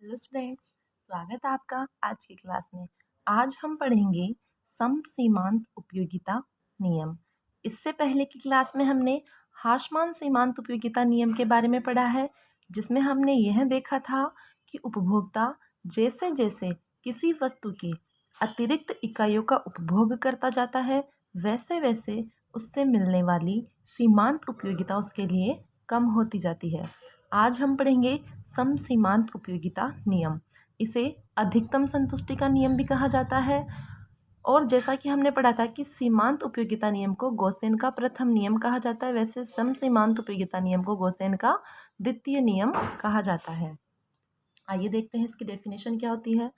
Hello students, स्वागत है आपका आज की क्लास में। आज हम पढ़ेंगे समसीमांत उपयोगिता नियम। इससे पहले की क्लास में हमने हाशमान सीमांत उपयोगिता नियम के बारे में पढ़ा है, जिसमें हमने यह देखा था कि उपभोक्ता जैसे जैसे किसी वस्तु की अतिरिक्त इकाइयों का उपभोग करता जाता है, वैसे वैसे उससे मिलने वाली सीमांत उपयोगिता उसके लिए कम होती जाती है। आज हम पढ़ेंगे समसीमांत उपयोगिता नियम। इसे अधिकतम संतुष्टि का नियम भी कहा जाता है। और जैसा कि हमने पढ़ा था कि सीमांत उपयोगिता नियम को गॉसेन का प्रथम नियम कहा जाता है, वैसे समसीमांत उपयोगिता नियम को गॉसेन का द्वितीय नियम कहा जाता है। आइए देखते हैं इसकी डेफिनेशन क्या होती है।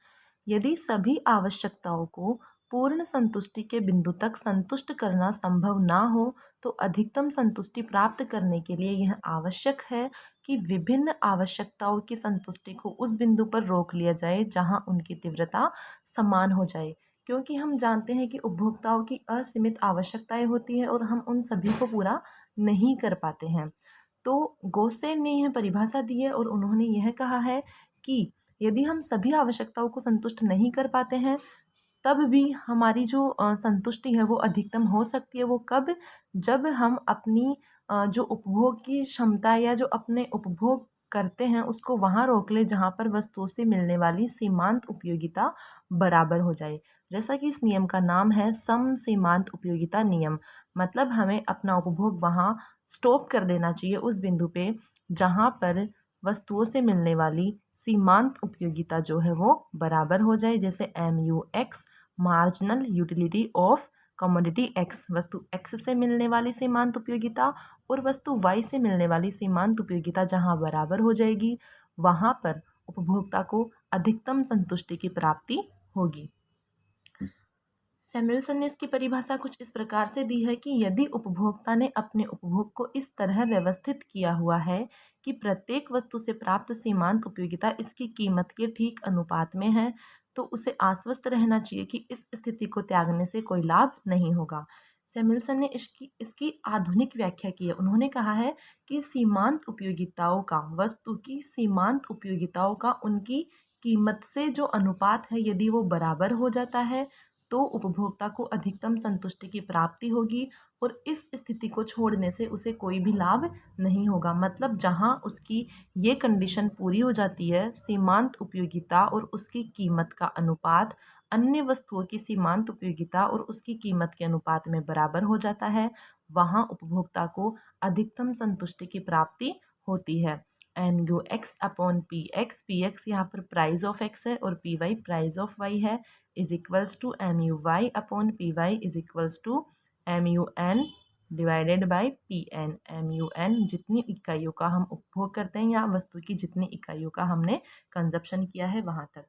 यदि सभी आवश्यकताओं को पूर्ण संतुष्टि के बिंदु तक संतुष्ट करना संभव ना हो, तो अधिकतम संतुष्टि प्राप्त करने के लिए यह आवश्यक है कि विभिन्न आवश्यकताओं की संतुष्टि को उस बिंदु पर रोक लिया जाए जहां उनकी तीव्रता समान हो जाए। क्योंकि हम जानते हैं कि उपभोक्ताओं की असीमित आवश्यकताएं होती है और हम उन सभी को पूरा नहीं कर पाते हैं। तो गोसेन ने यह परिभाषा दी है और उन्होंने यह कहा है कि यदि हम सभी आवश्यकताओं को संतुष्ट नहीं कर पाते हैं, तब भी हमारी जो संतुष्टि है वो अधिकतम हो सकती है। वो कब? जब हम अपनी जो उपभोग की क्षमता या जो अपने उपभोग करते हैं उसको वहाँ रोक ले जहाँ पर वस्तुओं से मिलने वाली सीमांत उपयोगिता बराबर हो जाए। जैसा कि इस नियम का नाम है समसीमांत उपयोगिता नियम, मतलब हमें अपना उपभोग वहाँ स्टॉप कर देना चाहिए उस बिंदु पे जहाँ पर वस्तुओं से मिलने वाली सीमांत उपयोगिता जो है वो बराबर हो जाए। जैसे MUX, marginal utility of commodity x, वस्तु एक्स से मिलने वाली सीमांत उपयोगिता और वस्तु वाई से मिलने वाली सीमांत उपयोगिता जहाँ बराबर हो जाएगी, वहाँ पर उपभोक्ता को अधिकतम संतुष्टि की प्राप्ति होगी। सैमुअल्सन ने इसकी परिभाषा कुछ इस प्रकार से दी है कि यदि उपभोक्ता ने अपने उपभोग को इस तरह व्यवस्थित किया हुआ है कि प्रत्येक वस्तु से प्राप्त सीमांत उपयोगिता इसकी कीमत के ठीक अनुपात में है, तो उसे आश्वस्त रहना चाहिए कि इस स्थिति को त्यागने से कोई लाभ नहीं होगा। सैमुअल्सन ने इसकी इसकी आधुनिक व्याख्या की है। उन्होंने कहा है कि सीमांत उपयोगिताओं का, वस्तु की सीमांत उपयोगिताओं का उनकी कीमत से जो अनुपात है, यदि वो बराबर हो जाता है तो उपभोक्ता को अधिकतम संतुष्टि की प्राप्ति होगी और इस स्थिति को छोड़ने से उसे कोई भी लाभ नहीं होगा। मतलब जहां उसकी ये कंडीशन पूरी हो जाती है, सीमांत उपयोगिता और उसकी कीमत का अनुपात अन्य वस्तुओं की सीमांत उपयोगिता और उसकी कीमत के अनुपात में बराबर हो जाता है, वहां उपभोक्ता को अधिकतम संतुष्टि की प्राप्ति होती है। MUX अपॉन पी एक्स यहाँ पर प्राइस ऑफ एक्स है और PY प्राइस ऑफ वाई है, is equals to MUY upon PY is equals to MUN divided by PN। MUN जितनी इकाइयों का हम उपभोग करते हैं या वस्तु की जितनी इकाइयों का हमने कंजप्शन किया है वहाँ तक।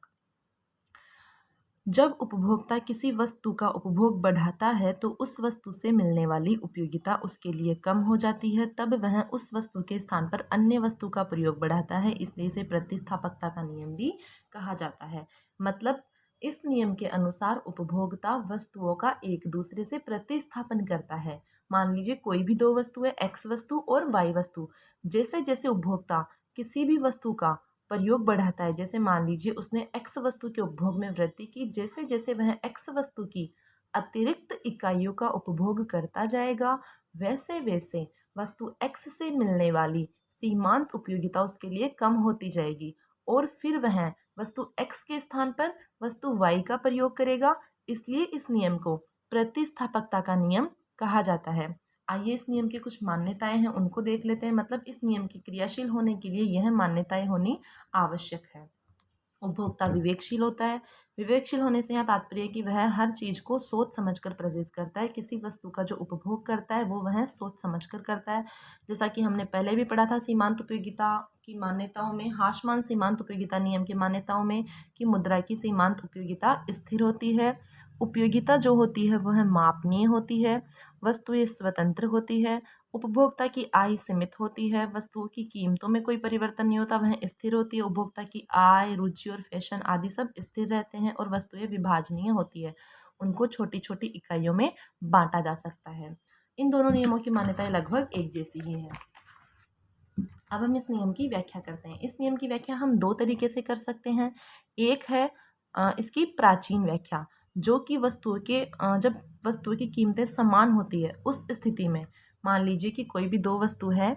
जब उपभोक्ता किसी वस्तु का उपभोग बढ़ाता है तो उस वस्तु से मिलने वाली उपयोगिता उसके लिए कम हो जाती है, तब वह उस वस्तु के स्थान पर अन्य वस्तु का प्रयोग बढ़ाता है, इसलिए इसे प्रतिस्थापकता का नियम भी कहा जाता है। मतलब इस नियम के अनुसार उपभोक्ता वस्तुओं का एक दूसरे से प्रतिस्थापन करता है। मान लीजिए कोई भी दो वस्तु है, X वस्तु और Y वस्तु। जैसे जैसे उपभोक्ता किसी भी वस्तु का प्रयोग बढ़ाता है, जैसे मान लीजिए उसने एक्स वस्तु के उपभोग में वृद्धि की, जैसे जैसे वह एक्स वस्तु की अतिरिक्त इकाइयों का उपभोग करता जाएगा, वैसे वैसे वस्तु एक्स से मिलने वाली सीमांत उपयोगिता उसके लिए कम होती जाएगी और फिर वह वस्तु एक्स के स्थान पर वस्तु वाई का प्रयोग करेगा। इसलिए इस नियम को प्रतिस्थापकता का नियम कहा जाता है। आइए इस नियम की कुछ मान्यताएं हैं उनको देख लेते हैं। मतलब इस नियम की क्रियाशील होने के लिए यह मान्यताएं होनी आवश्यक है। उपभोक्ता विवेकशील होता है। विवेकशील होने से यहाँ तात्पर्य है कि वह हर चीज को सोच समझकर प्रेरित करता है। किसी वस्तु का जो उपभोग करता है वो वह सोच समझकर करता है। जैसा कि हमने पहले भी पढ़ा था सीमांत उपयोगिता की मान्यताओं में, हाशमान सीमांत उपयोगिता नियम की मान्यताओं में, कि मुद्रा की सीमांत उपयोगिता स्थिर होती है। उपयोगिता जो होती है वह मापनीय होती है। वस्तुएं स्वतंत्र होती है। उपभोक्ता की आय सीमित होती है। वस्तुओं की कीमतों में कोई परिवर्तन नहीं होता, वह स्थिर होती है। उपभोक्ता की आय, रुचि और फैशन आदि सब स्थिर रहते हैं और वस्तुएं विभाजनीय होती है, उनको छोटी छोटी इकाइयों में बांटा जा सकता है। इन दोनों नियमों की मान्यताएं लगभग एक जैसी ही है। अब हम इस नियम की व्याख्या करते हैं। इस नियम की व्याख्या हम दो तरीके से कर सकते हैं। एक है इसकी प्राचीन व्याख्या, जो कि जब वस्तुओं की कीमतें समान होती है उस स्थिति में, मान लीजिए कि कोई भी दो वस्तु है,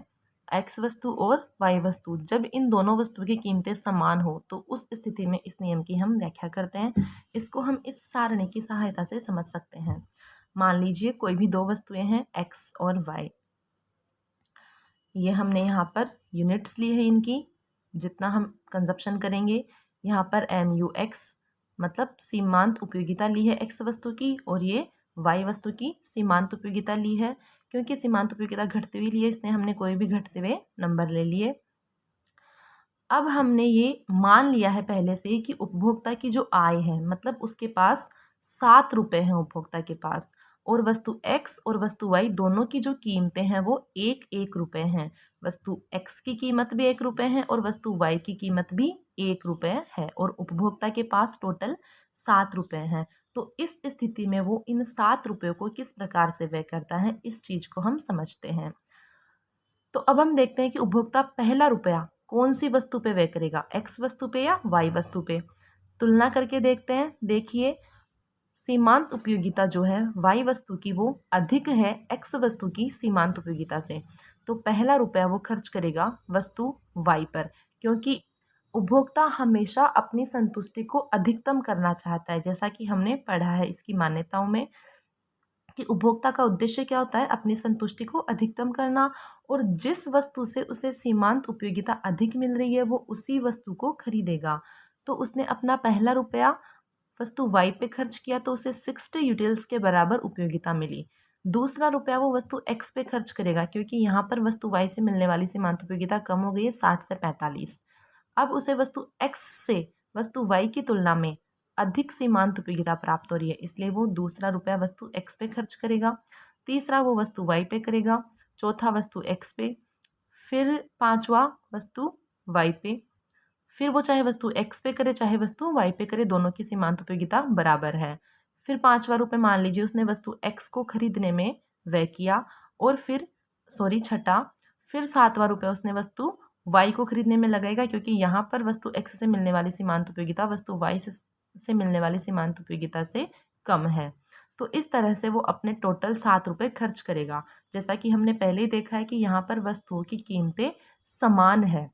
एक्स वस्तु और वाई वस्तु, जब इन दोनों वस्तुओं की कीमतें समान हो तो उस स्थिति में इस नियम की हम व्याख्या करते हैं। इसको हम इस सारणी की सहायता से समझ सकते हैं। मान लीजिए कोई भी दो वस्तुएं हैं एक्स और वाई। ये हमने यहाँ पर यूनिट्स ली है इनकी, जितना हम कंजप्शन करेंगे। यहाँ पर MUX मतलब सीमांत उपयोगिता ली है एक्स वस्तु की, और ये वाई वस्तु की सीमांत उपयोगिता ली है। क्योंकि सीमांत उपयोगिता घटती हुई ली है, इसलिए हमने कोई भी घटते हुए नंबर ले लिए। अब हमने ये मान लिया है पहले से ही कि उपभोक्ता की जो आय है, मतलब उसके पास 7 रुपये हैं उपभोक्ता के पास, और वस्तु एक्स और वस्तु वाई दोनों की जो कीमतें हैं वो 1-1 रुपये हैं। वस्तु एक्स की कीमत भी 1 रुपये है और वस्तु वाई की कीमत भी 1 रुपये है, और उपभोक्ता के पास टोटल 7 रुपये हैं। तो इस स्थिति में वो इन 7 रुपयों को किस प्रकार से व्यय करता है, इस चीज को हम समझते हैं। तो अब हम देखते हैं कि उपभोक्ता पहला रुपया कौन सी वस्तु पे व्यय करेगा, एक्स वस्तु पे या वाई वस्तु पे। तुलना करके देखते हैं। देखिए, सीमांत उपयोगिता जो है वाई वस्तु की वो अधिक है एक्स वस्तु की सीमांत उपयोगिता से। तो पहला रुपया वो खर्च करेगा वस्तु वाई पर, क्योंकि उपभोक्ता हमेशा अपनी संतुष्टि को अधिकतम करना चाहता है। जैसा कि हमने पढ़ा है इसकी मान्यताओं में कि उपभोक्ता का उद्देश्य क्या होता है, अपनी संतुष्टि को अधिकतम करना, और जिस वस्तु से उसे सीमांत उपयोगिता अधिक मिल रही है वो उसी वस्तु को खरीदेगा। तो उसने अपना पहला रुपया वस्तु वाई पे खर्च किया तो उसे 60 यूटिल्स के बराबर उपयोगिता मिली। दूसरा रुपया वो वस्तु एक्स पे खर्च करेगा, क्योंकि यहाँ पर वस्तु वाई से मिलने वाली सीमांत उपयोगिता कम हो गई है 60 से 45। अब उसे वस्तु एक्स से वस्तु वाई की तुलना में अधिक सीमांत उपयोगिता प्राप्त हो रही है, इसलिए वो दूसरा रुपया वस्तु एक्स पे खर्च करेगा। तीसरा वो वस्तु वाई पे करेगा, चौथा वस्तु एक्स पे, फिर पांचवा वस्तु वाई पे, फिर वो चाहे वस्तु एक्स पे करे चाहे वस्तु वाई पे करे, दोनों की सीमांत उपयोगिता बराबर है। फिर पांचवा रुपये मान लीजिए उसने वस्तु एक्स को खरीदने में व्यय किया, और फिर छठा, फिर सातवां रुपया उसने वस्तु वाई को खरीदने में लगाएगा, क्योंकि यहाँ पर वस्तु एक्स से मिलने वाली सीमांत उपयोगिता वस्तु वाई से मिलने वाली सीमांत उपयोगिता से कम है। तो इस तरह से वो अपने टोटल 7 रुपये खर्च करेगा। जैसा कि हमने पहले ही देखा है कि यहाँ पर वस्तुओं की कीमतें समान है,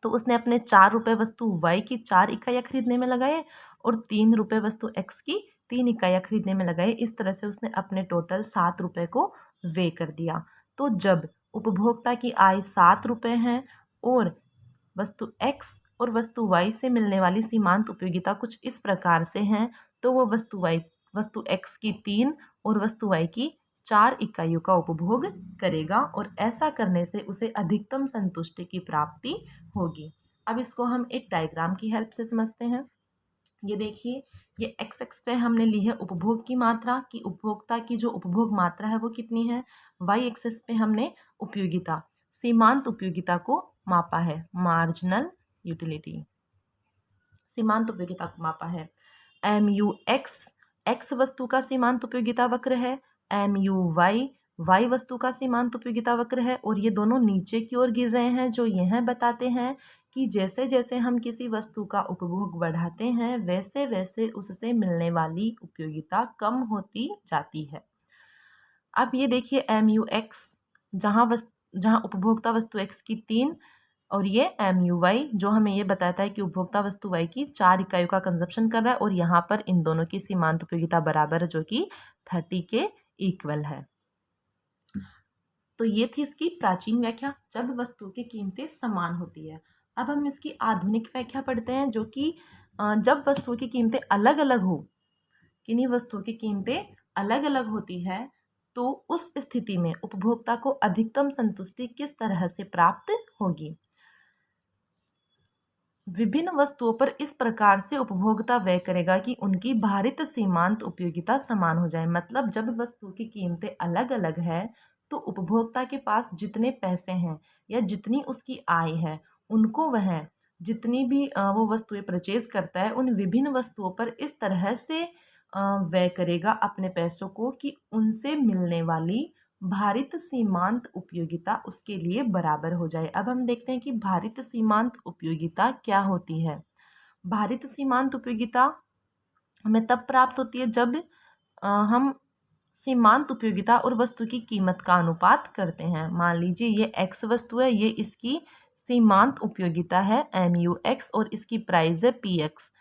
तो उसने अपने 4 रुपये वस्तु वाई की 4 इकाइयाँ खरीदने में लगाए और 3 रुपये वस्तु एक्स की 3 इकाइयाँ खरीदने में लगाए। इस तरह से उसने अपने टोटल 7 रुपये को व्यय कर दिया। तो जब उपभोक्ता की आय 7 रुपये है और वस्तु एक्स और वस्तु वाई से मिलने वाली सीमांत उपयोगिता कुछ इस प्रकार से हैं, तो वो वस्तु एक्स की 3 और वस्तु वाई की 4 इकाइयों का उपभोग करेगा, और ऐसा करने से उसे अधिकतम संतुष्टि की प्राप्ति होगी। अब इसको हम एक डायग्राम की हेल्प से समझते हैं। ये देखिए, ये एक्स एक्स पे हमने ली है उपभोग की मात्रा, कि उपभोक्ता की जो उपभोग मात्रा है वो कितनी है। वाई एक्सेस पे हमने उपयोगिता, सीमांत उपयोगिता को मापा है, मार्जिनल यूटिलिटी, सीमांत उपयोगिता को मापा है। MUX एक्स वस्तु का सीमांत उपयोगिता वक्र है, MUY वाई वस्तु का सीमांत उपयोगिता वक्र है, और ये दोनों नीचे की ओर गिर रहे हैं, जो यह बताते हैं कि जैसे जैसे हम किसी वस्तु का उपभोग बढ़ाते हैं वैसे वैसे उससे मिलने वाली उपयोगिता कम होती जाती है। अब ये देखिए MUX, जहाँ उपभोक्ता वस्तु एक्स की 3, और ये MUY जो हमें ये बताता है कि उपभोक्ता वस्तु वाई की 4 इकाइयों का कंजप्शन कर रहा है, और यहाँ पर इन दोनों की सीमांत उपयोगिता बराबर है, जो कि 30 के इक्वल है। तो ये थी इसकी प्राचीन व्याख्या, जब वस्तु की कीमतें समान होती है। अब हम इसकी आधुनिक व्याख्या पढ़ते हैं, जो कि जब वस्तुओं की कीमतें अलग अलग हो, किन्हीं वस्तुओं की कीमतें अलग अलग होती है, तो उस स्थिति में उपभोक्ता को अधिकतम संतुष्टि किस तरह से प्राप्त होगी। विभिन्न वस्तुओं पर इस प्रकार से उपभोक्ता व्यय करेगा कि उनकी भारित सीमांत उपयोगिता समान हो जाए। मतलब जब वस्तु की कीमतें अलग अलग है तो उपभोक्ता के पास जितने पैसे हैं या जितनी उसकी आय है, उनको वह जितनी भी वो वस्तुएं परचेज करता है, उन विभिन्न वस्तुओं पर इस तरह से व्यय करेगा अपने पैसों को कि उनसे मिलने वाली भारित सीमांत उपयोगिता उसके लिए बराबर हो जाए। अब हम देखते हैं कि भारित सीमांत उपयोगिता क्या होती है। भारित सीमांत उपयोगिता हमें तब प्राप्त होती है जब हम सीमांत उपयोगिता और वस्तु की कीमत का अनुपात करते हैं। मान लीजिए ये x वस्तु है, ये इसकी सीमांत उपयोगिता है MUX और इसकी प्राइस है PX।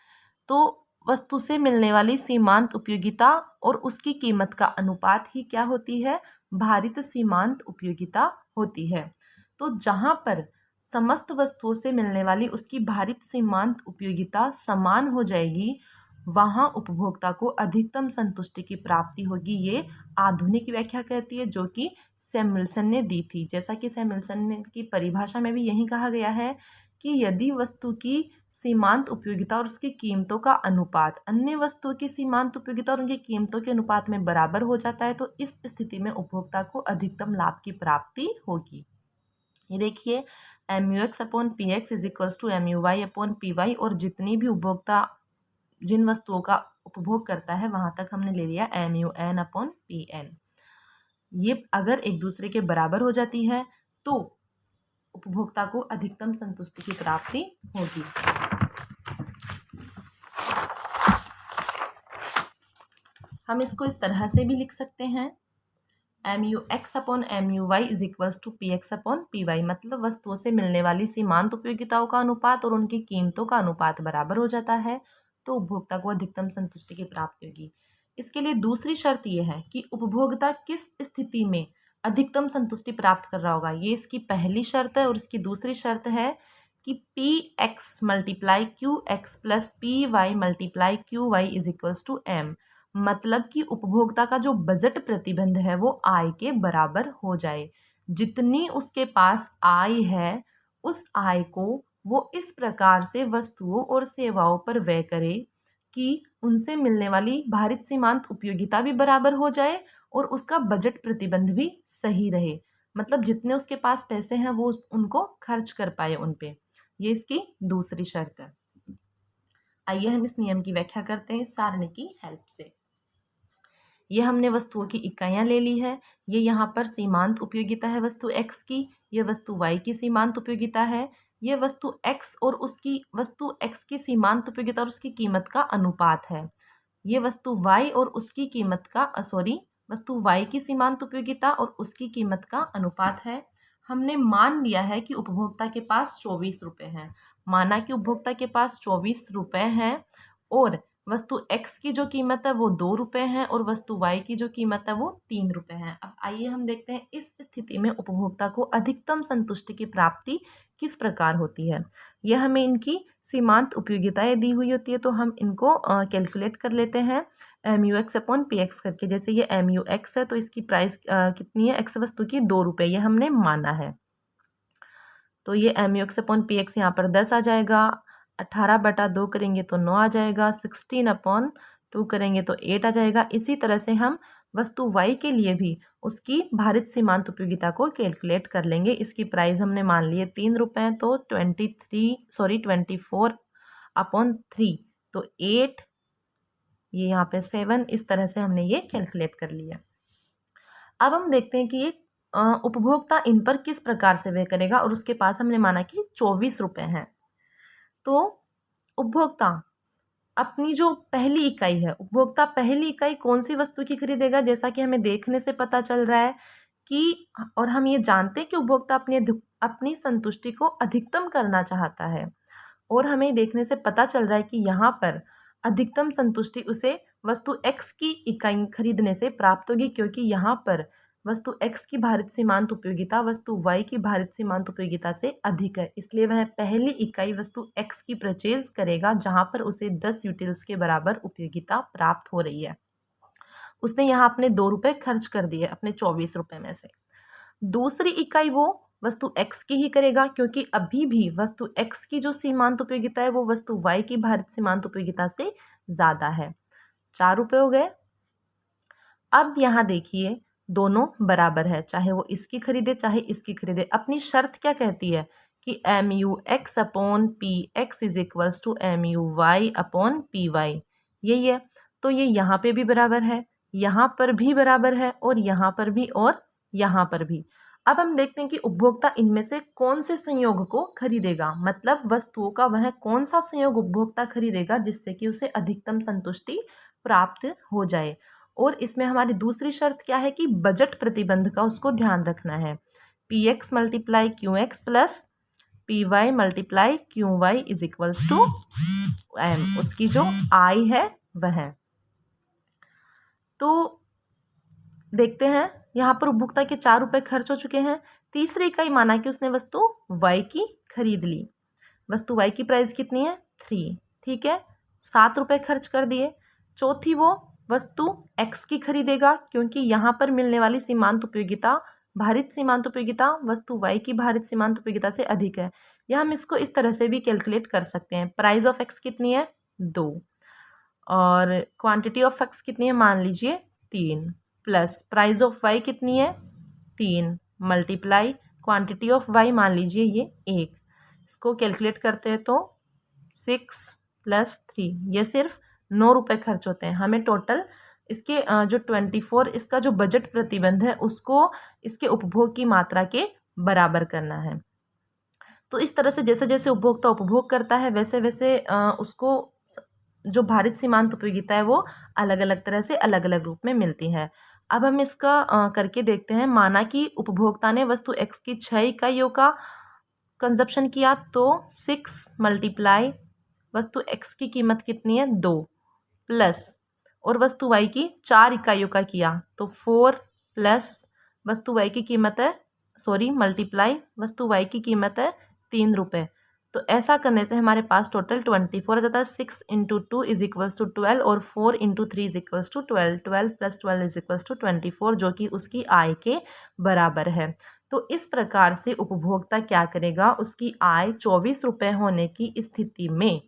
तो वस्तु से मिलने वाली सीमांत उपयोगिता और उसकी कीमत का अनुपात ही क्या होती है, भारित सीमांत उपयोगिता होती है। तो जहाँ पर समस्त वस्तुओं से मिलने वाली उसकी भारित सीमांत उपयोगिता समान हो जाएगी, वहाँ उपभोक्ता को अधिकतम संतुष्टि की प्राप्ति होगी। ये आधुनिक व्याख्या कहती है जो कि सैमुअल्सन ने दी थी। जैसा कि सैमुअल्सन ने की परिभाषा में भी यही कहा गया है कि यदि वस्तु की सीमांत उपयोगिता और उसकी कीमतों का अनुपात अन्य वस्तुओं की सीमांत उपयोगिता और उनकी कीमतों के अनुपात में बराबर हो जाता है, तो इस स्थिति में उपभोक्ता को अधिकतम लाभ की प्राप्ति होगी। ये देखिए MUX upon PX is equals to MUY upon PY, और जितनी भी उपभोक्ता जिन वस्तुओं का उपभोग करता है वहां तक हमने ले लिया MUN अपॉन PN। ये अगर एक दूसरे के बराबर हो जाती है तो उपभोक्ता को अधिकतम संतुष्टि की प्राप्ति होगी। हम इसको इस तरह से भी लिख सकते हैं MUX upon MUY is equals to PX upon PY, मतलब वस्तुओं से मिलने वाली सीमांत उपयोगिताओं का अनुपात और उनकी कीमतों का अनुपात बराबर हो जाता है तो उपभोक्ता को अधिकतम संतुष्टि की प्राप्ति होगी। इसके लिए दूसरी शर्त यह है कि उपभोक्ता किस स्थिति में अधिकतम संतुष्टि प्राप्त कर रहा होगा। ये इसकी पहली शर्त है। और इसकी दूसरी शर्त है कि PX multiply QX plus PY multiply QY is equals to M, मतलब कि उपभोक्ता का जो बजट प्रतिबंध है वो आय के बराबर हो जाए। जितनी उसके पास आय है उस आय को वो इस प्रकार से वस्तुओं और सेवाओं पर व्यय करे कि उनसे मिलने वाली भारित सीमांत उपयोगिता भी बराबर हो जाए और उसका बजट प्रतिबंध भी सही रहे। मतलब जितने उसके पास पैसे हैं वो उनको खर्च कर पाए उन पे। ये इसकी दूसरी शर्त है। आइए हम इस नियम की व्याख्या करते हैं इस सारणी की हेल्प से। ये हमने वस्तुओं की इकाइयां ले ली है। ये यहाँ पर सीमांत उपयोगिता है वस्तु x की, ये वस्तु y की सीमांत उपयोगिता है। ये वस्तु x और उसकी वस्तु x की सीमांत उपयोगिता और उसकी कीमत का अनुपात है। ये वस्तु y और उसकी कीमत का वस्तु y की सीमांत उपयोगिता और उसकी कीमत का अनुपात है। हमने मान लिया है कि उपभोक्ता के पास 24 रुपये हैं। माना कि उपभोक्ता के पास 24 रुपये हैं और वस्तु x की जो कीमत है वो 2 रुपये है और वस्तु y की जो कीमत है वो 3 रुपये है। अब आइए हम देखते हैं इस स्थिति में उपभोक्ता को अधिकतम संतुष्टि की प्राप्ति किस प्रकार होती है। यह हमें इनकी सीमांत उपयोगिताएं दी हुई होती है तो हम इनको कैलकुलेट कर लेते हैं MUX अपॉन PX करके। जैसे ये MUX है तो इसकी प्राइस कितनी है, x वस्तु की 2 रुपये, ये हमने माना है। तो ये MUX अपॉन PX यहाँ पर 10 आ जाएगा। 18/2 करेंगे तो 9 आ जाएगा। 16/2 करेंगे तो 8 आ जाएगा। इसी तरह से हम वस्तु y के लिए भी उसकी भारित सीमांत उपयोगिता को कैलकुलेट कर लेंगे। इसकी प्राइस हमने मान ली है 3 रुपये, तो 24/3 तो 8, ये यहाँ पे 7, इस तरह से हमने ये कैलकुलेट कर लिया। अब हम देखते हैं कि ये उपभोक्ता इन पर किस प्रकार से व्यय करेगा और उसके पास हमने माना कि 24 रुपये हैं। तो उपभोक्ता अपनी जो पहली इकाई है, उपभोक्ता पहली इकाई कौन सी वस्तु की खरीदेगा, जैसा कि हमें देखने से पता चल रहा है कि, और हम ये जानते हैं कि उपभोक्ता अपनी संतुष्टि को अधिकतम करना चाहता है और हमें देखने से पता चल रहा है कि यहाँ पर अधिकतम संतुष्टि उसे वस्तु x की इकाई खरीदने से प्राप्त होगी, क्योंकि यहाँ पर वस्तु x की भारित सीमांत उपयोगिता वस्तु y की भारित सीमांत उपयोगिता से अधिक है। इसलिए वह पहली इकाई वस्तु x की परचेज करेगा जहां पर उसे 10 यूटिल्स के बराबर उपयोगिता प्राप्त हो रही है। उसने यहाँ अपने 2 रुपये खर्च कर दिए अपने 24 रुपये में से। दूसरी इकाई वो वस्तु x की ही करेगा, क्योंकि अभी भी वस्तु x की जो सीमांत उपयोगिता है वो वस्तु y की भारित सीमांत उपयोगिता से ज़्यादा है। 4 रुपये हो गए। अब यहाँ देखिए दोनों बराबर है, चाहे वो इसकी खरीदे चाहे इसकी खरीदे। अपनी शर्त क्या कहती है कि MUX upon PX is equals to MUY upon PY, यही है। तो ये यहाँ पे भी बराबर है, यहाँ पर भी बराबर है और यहाँ पर भी और यहाँ पर भी। अब हम देखते हैं कि उपभोक्ता इनमें से कौन से संयोग को खरीदेगा, मतलब वस्तुओं का वह कौन सा संयोग उपभोक्ता खरीदेगा जिससे कि उसे अधिकतम संतुष्टि प्राप्त हो जाए। और इसमें हमारी दूसरी शर्त क्या है कि बजट प्रतिबंध का उसको ध्यान रखना है। P X multiply Q X plus P Y multiply Q Y is equals to M, उसकी जो आई है वह। तो देखते हैं, यहाँ पर उपभोक्ता के 4 रुपये खर्च हो चुके हैं। तीसरी इकाई माना कि उसने वस्तु वाई की खरीद ली। वस्तु वाई की प्राइस कितनी है 3, ठीक है, 7 रुपये खर्च कर दिए। चौथी वो वस्तु एक्स की खरीदेगा क्योंकि यहाँ पर मिलने वाली सीमांत उपयोगिता, भारित सीमांत उपयोगिता वस्तु वाई की भारित सीमांत उपयोगिता से अधिक है। या हम इसको इस तरह से भी कैलकुलेट कर सकते हैं। प्राइस ऑफ एक्स कितनी है 2 और क्वांटिटी ऑफ एक्स कितनी है मान लीजिए 3, प्लस प्राइस ऑफ वाई कितनी है 3 मल्टीप्लाई क्वांटिटी ऑफ वाई मान लीजिए ये 1। इसको कैलकुलेट करते हैं तो 6 + 3, ये सिर्फ 9 रुपये खर्च होते हैं। हमें टोटल इसके जो 24 इसका जो बजट प्रतिबंध है उसको इसके उपभोग की मात्रा के बराबर करना है। तो इस तरह से जैसे जैसे उपभोक्ता उपभोग करता है वैसे वैसे उसको जो भारित सीमांत उपयोगिता है वो अलग अलग तरह से अलग अलग रूप में मिलती है। अब हम इसका करके देखते हैं। माना कि उपभोक्ता ने वस्तु एक्स की 6 इकाइयों का कंजप्शन किया तो 6 मल्टीप्लाई वस्तु एक्स की कीमत कितनी है 2 प्लस और वस्तु वाई की 4 इकाइयों का किया तो 4 प्लस वस्तु वाई की कीमत है मल्टीप्लाई वस्तु वाई की कीमत है 3 रुपये। तो ऐसा करने से हमारे पास टोटल 24 आ जाता है। 6 × 2 इज इक्वल्स टू 12 और 4 × 3 is equals to 12। 12 + 12 is equals to 24 जो कि उसकी आय के बराबर है। तो इस प्रकार से उपभोक्ता क्या करेगा, उसकी आय 24 रुपये होने की स्थिति में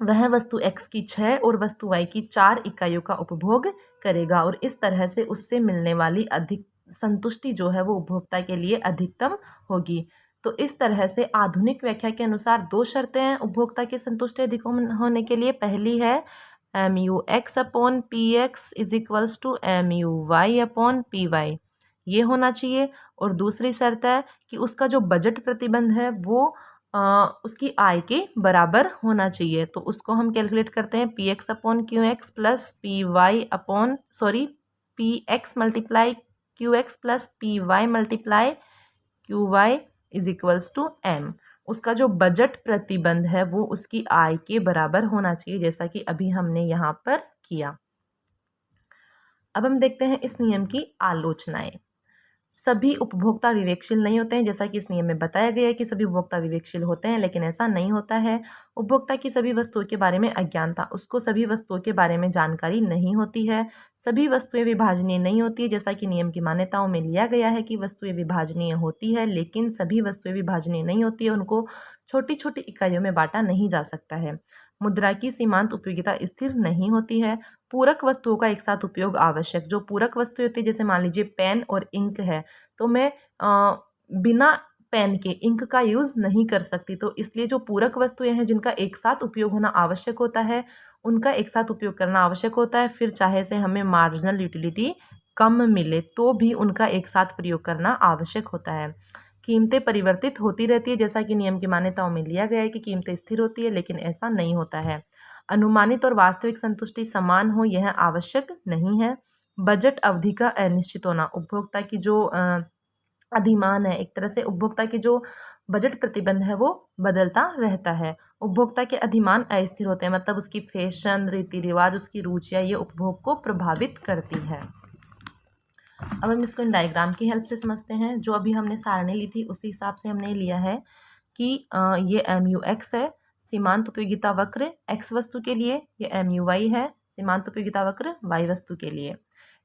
वह वस्तु एक्स की 6 और वस्तु वाई की 4 इकाइयों का उपभोग करेगा और इस तरह से उससे मिलने वाली अधिक संतुष्टि जो है वो उपभोक्ता के लिए अधिकतम होगी। तो इस तरह से आधुनिक व्याख्या के अनुसार 2 शर्तें हैं उपभोक्ता की संतुष्टि अधिक होने के लिए। पहली है MU(x/PX) is equals to MU(y/PY), ये होना चाहिए। और दूसरी शर्त है कि उसका जो बजट प्रतिबंध है वो उसकी आय के बराबर होना चाहिए। तो उसको हम कैलकुलेट करते हैं PX/QX plus PX multiply QX plus PY multiply QY is equals to M। उसका जो बजट प्रतिबंध है वो उसकी आय के बराबर होना चाहिए, जैसा कि अभी हमने यहाँ पर किया। अब हम देखते हैं इस नियम की आलोचनाएं। सभी उपभोक्ता विवेकशील नहीं होते हैं, जैसा कि इस नियम में बताया गया है कि सभी उपभोक्ता विवेकशील होते हैं, लेकिन ऐसा नहीं होता है। उपभोक्ता की सभी वस्तुओं के बारे में अज्ञानता, उसको सभी वस्तुओं के बारे में जानकारी नहीं होती है। सभी वस्तुएं विभाजनीय नहीं होती है, जैसा कि नियम की मान्यताओं में लिया गया है कि वस्तुएं विभाजनीय होती है, लेकिन सभी वस्तुएं विभाजनीय नहीं होती है, उनको छोटी छोटी इकाइयों में बांटा नहीं जा सकता है। मुद्रा की सीमांत उपयोगिता स्थिर नहीं होती है। पूरक वस्तुओं का एक साथ उपयोग आवश्यक, जो पूरक वस्तुएं होती है जैसे मान लीजिए पेन और इंक है, तो मैं बिना पेन के इंक का यूज़ नहीं कर सकती। तो इसलिए जो पूरक वस्तुएं हैं जिनका एक साथ उपयोग होना आवश्यक होता है उनका एक साथ उपयोग करना आवश्यक होता है। फिर चाहे से हमें मार्जिनल यूटिलिटी कम मिले तो भी उनका एक साथ प्रयोग करना आवश्यक होता है। कीमतें परिवर्तित होती रहती है, जैसा कि नियम की मान्यताओं में लिया गया है कि कीमतें स्थिर होती है, लेकिन ऐसा नहीं होता है। अनुमानित और वास्तविक संतुष्टि समान हो यह आवश्यक नहीं है। बजट अवधि का अनिश्चित होना, उपभोक्ता की जो अधिमान है, एक तरह से उपभोक्ता की जो बजट प्रतिबंध है वो बदलता रहता है। उपभोक्ता के अधिमान अस्थिर होते हैं, मतलब उसकी फैशन, रीति रिवाज, उसकी रुचियाँ ये उपभोग को प्रभावित करती है। अब हम इसको डायग्राम की हेल्प से समझते हैं। जो अभी हमने सारणी ली थी उसी हिसाब से हमने लिया है कि ये MU(x) है, सीमांत उपयोगिता वक्र x वस्तु के लिए, ये MU(y) है, सीमांत उपयोगिता वक्र y वस्तु के लिए।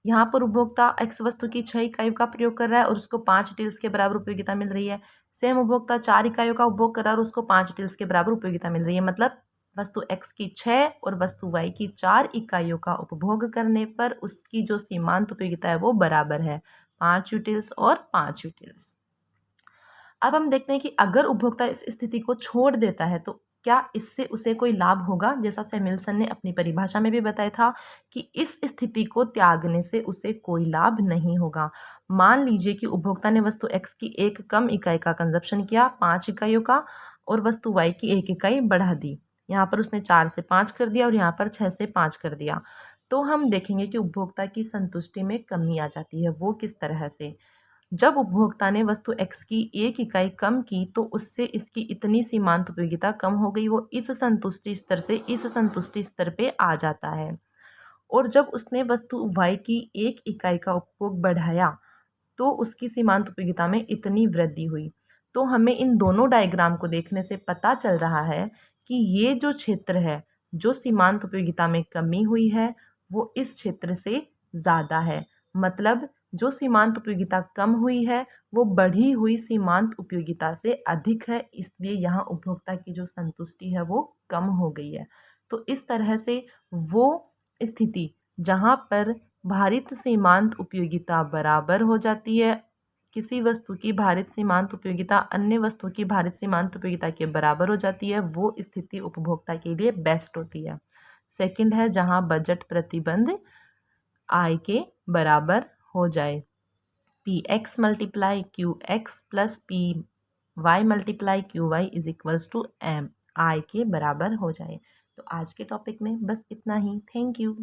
यहाँ पर उपभोक्ता x वस्तु की 6 इकाइयों का प्रयोग कर रहा है और उसको 5 टिल्स के बराबर उपयोगिता मिल रही है। सेम उपभोक्ता 4 इकाइयों का उपभोग कर रहा है और उसको 5 टिल्स के बराबर उपयोगिता मिल रही है। मतलब वस्तु x की 6 और वस्तु y की 4 इकाइयों का उपभोग करने पर उसकी जो सीमांत उपयोगिता है वो बराबर है, 5 यूटिल्स और 5 यूटिल्स। अब हम देखते हैं कि अगर उपभोक्ता इस स्थिति को छोड़ देता है तो क्या इससे उसे कोई लाभ होगा? जैसा सैमुअल्सन ने अपनी परिभाषा में भी बताया था कि इस स्थिति को त्यागने से उसे कोई लाभ नहीं होगा। मान लीजिए कि उपभोक्ता ने वस्तु x की एक कम इकाई का कंजप्शन किया, 5 इकाइयों का, और वस्तु y की 1 इकाई बढ़ा दी। यहाँ पर उसने 4 से 5 कर दिया और यहाँ पर 6 से 5 कर दिया। तो हम देखेंगे कि उपभोक्ता की संतुष्टि में कमी आ जाती है। वो किस तरह से? जब उपभोक्ता ने वस्तु x की 1 इकाई कम की तो उससे इसकी इतनी सीमांत उपयोगिता कम हो गई, वो इस संतुष्टि स्तर से इस संतुष्टि स्तर पे आ जाता है। और जब उसने वस्तु y की 1 इकाई का उपभोग बढ़ाया तो उसकी सीमांत उपयोगिता में इतनी वृद्धि हुई। तो हमें इन दोनों डायग्राम को देखने से पता चल रहा है कि ये जो क्षेत्र है, जो सीमांत उपयोगिता में कमी हुई है, वो इस क्षेत्र से ज़्यादा है। मतलब जो सीमांत उपयोगिता कम हुई है, वो बढ़ी हुई सीमांत उपयोगिता से अधिक है, इसलिए यहाँ उपभोक्ता की जो संतुष्टि है वो कम हो गई है। तो इस तरह से वो स्थिति जहाँ पर भारित सीमांत उपयोगिता बराबर हो जाती है, किसी वस्तु की भारित सीमांत उपयोगिता अन्य वस्तु की भारित सीमांत उपयोगिता के बराबर हो जाती है, वो स्थिति उपभोक्ता के लिए बेस्ट होती है। सेकंड है जहां बजट प्रतिबंध आय के बराबर हो जाए, P X multiply Q X plus P Y multiply Q Y is equals to M, आय के बराबर हो जाए। तो आज के टॉपिक में बस इतना ही। Thank you.